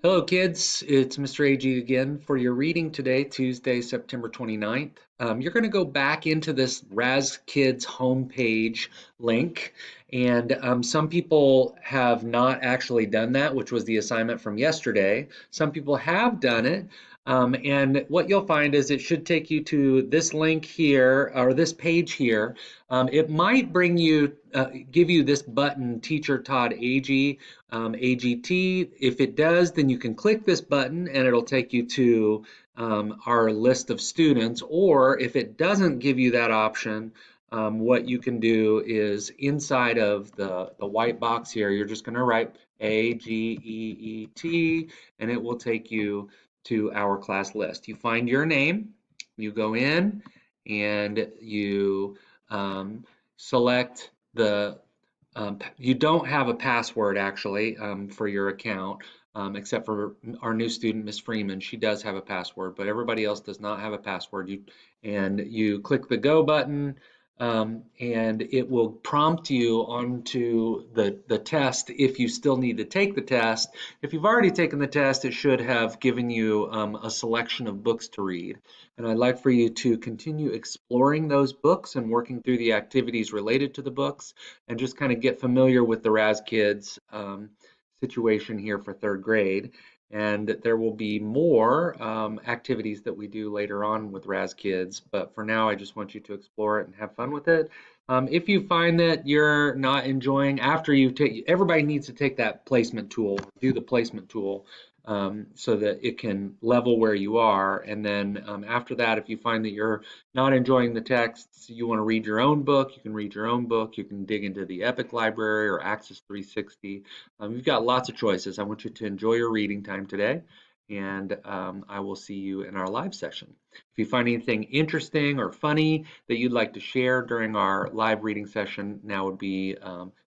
Hello kids, it's Mr. AG again for your reading today, Tuesday, September 29th. You're going to go back into this Raz Kids homepage link, and some people have not actually done that, which was the assignment from yesterday. Some people have done it, and what you'll find is it should take you to this link here, or this page here. It might bring you, give you this button, Teacher Todd AG. AGT. If it does, then you can click this button and it'll take you to our list of students. Or if it doesn't give you that option, what you can do is inside of the white box here, you're just going to write AGEET and it will take you to our class list. You find your name, you go in and you select you don't have a password actually for your account, except for our new student, Miss Freeman. She does have a password, but everybody else does not have a password. You click the go button, and it will prompt you onto the test if you still need to take the test. If you've already taken the test, it should have given you a selection of books to read. And I'd like for you to continue exploring those books and working through the activities related to the books and just kind of get familiar with the Raz Kids situation here for third grade. And there will be more activities that we do later on with Raz Kids, but for now I just want you to explore it and have fun with it. If you find that you're not enjoying, after you take, everybody needs to take that placement tool, do the placement tool, so that it can level where you are. And then after that, if you find that you're not enjoying the texts, you want to read your own book, you can read your own book. You can dig into the Epic Library or Access 360. You've got lots of choices. I want you to enjoy your reading time today, and I will see you in our live session. If you find anything interesting or funny that you'd like to share during our live reading session, now would be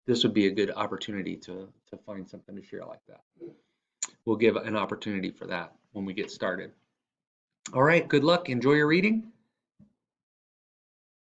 this would be a good opportunity to find something to share like that. We'll give an opportunity for that when we get started. All right, good luck. Enjoy your reading.